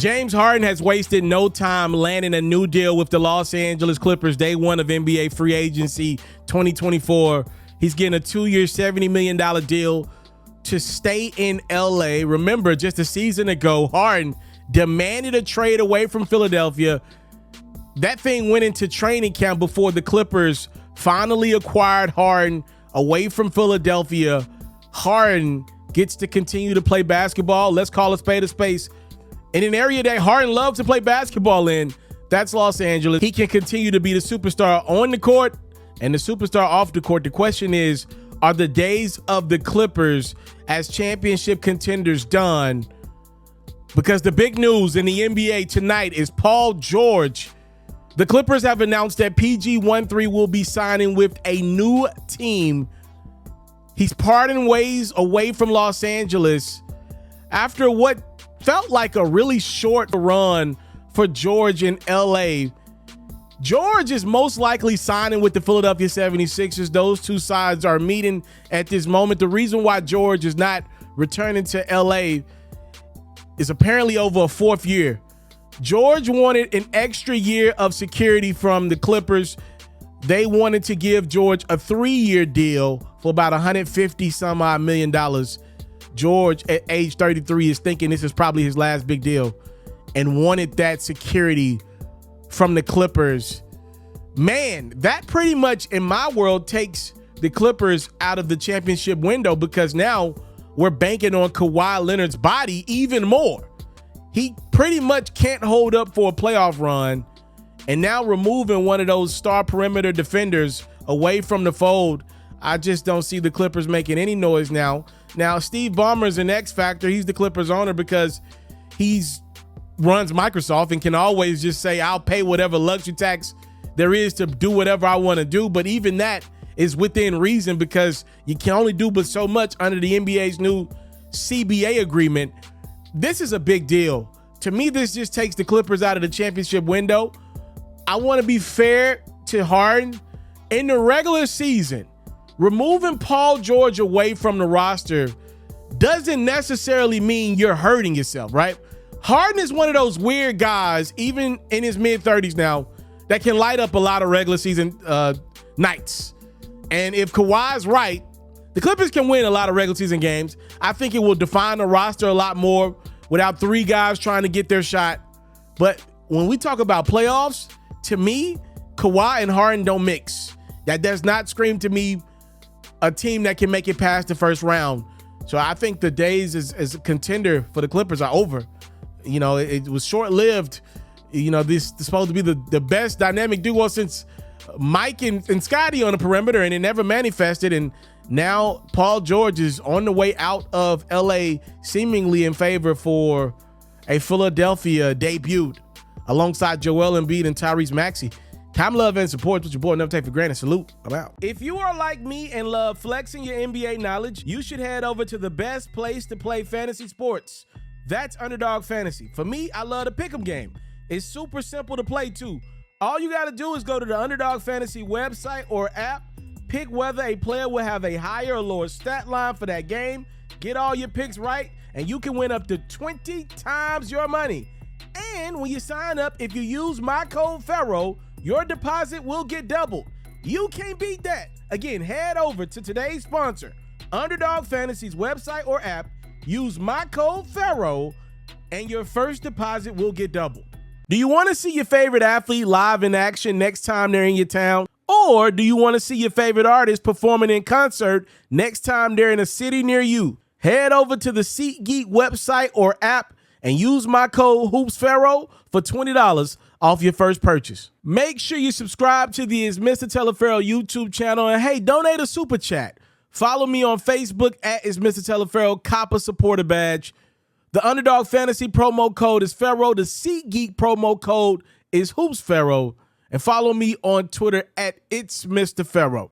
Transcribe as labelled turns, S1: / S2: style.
S1: James Harden has wasted no time landing a new deal with the Los Angeles Clippers day one of NBA free agency 2024. He's getting a 2-year, $70 million deal to stay in LA. Remember, just a season ago, Harden demanded a trade away from Philadelphia. That thing went into training camp before the Clippers finally acquired Harden away from Philadelphia. Harden gets to continue to play basketball. Let's call a spade a space. In an area that Harden loves to play basketball in, that's Los Angeles. He can continue to be the superstar on the court and the superstar off the court. The question is, are the days of the Clippers as championship contenders done? Because the big news in the NBA tonight is Paul George. The Clippers have announced that PG-13 will be signing with a new team. He's parting ways away from Los Angeles after what felt like a really short run for George in LA. George is most likely signing with the Philadelphia 76ers. Those two sides are meeting at this moment. The reason why George is not returning to LA is apparently over a fourth year. George wanted an extra year of security from the Clippers. They wanted to give George a 3-year deal for about $150 some odd million. George, at age 33, is thinking this is probably his last big deal and wanted that security from the Clippers. Man, that pretty much, in my world, takes the Clippers out of the championship window because now we're banking on Kawhi Leonard's body even more. He pretty much can't hold up for a playoff run, and now removing one of those star perimeter defenders away from the fold, I just don't see the Clippers making any noise now. Now, Steve Ballmer's an X factor. He's the Clippers owner because he's runs Microsoft and can always just say, I'll pay whatever luxury tax there is to do whatever I want to do. But even that is within reason because you can only do but so much under the NBA's new CBA agreement. This is a big deal. To me, this just takes the Clippers out of the championship window. I want to be fair to Harden. In the regular season, removing Paul George away from the roster doesn't necessarily mean you're hurting yourself, right? Harden is one of those weird guys, even in his mid-30s now, that can light up a lot of regular season nights. And if Kawhi's right, the Clippers can win a lot of regular season games. I think it will define the roster a lot more without 3 guys trying to get their shot. But when we talk about playoffs, to me, Kawhi and Harden don't mix. That does not scream to me a team that can make it past the first round. So I think the days as a contender for the Clippers are over. You know, it was short-lived. You know, this is supposed to be the best dynamic duo since Mike and Scotty on the perimeter, and it never manifested. And now Paul George is on the way out of LA, seemingly in favor for a Philadelphia debut alongside Joel Embiid and Tyrese Maxey. Time, love, and support. What your boy never take for granted. Salute. I'm out. If you are like me and love flexing your NBA knowledge, you should head over to the best place to play fantasy sports. That's Underdog Fantasy. For me, I love the pick'em game. It's super simple to play too. All you got to do is go to the Underdog Fantasy website or app, pick whether a player will have a higher or lower stat line for that game, get all your picks right, and you can win up to 20 times your money. And when you sign up, if you use my code FERRO, your deposit will get doubled. You can't beat that. Again, head over to today's sponsor, Underdog Fantasy's website or app, use my code FERRO, and your first deposit will get doubled. Do you want to see your favorite athlete live in action next time they're in your town? Or do you want to see your favorite artist performing in concert next time they're in a city near you? Head over to the SeatGeek website or app and use my code HoopsFerro for $20 off your first purchase. Make sure you subscribe to the It's Mr. Taliaferro YouTube channel, and hey, donate a super chat. Follow me on Facebook at It's Mr. Taliaferro, cop a supporter badge. The Underdog Fantasy promo code is Ferro. The SeatGeek promo code is HoopsFerro. And follow me on Twitter at It's Mr. Ferro.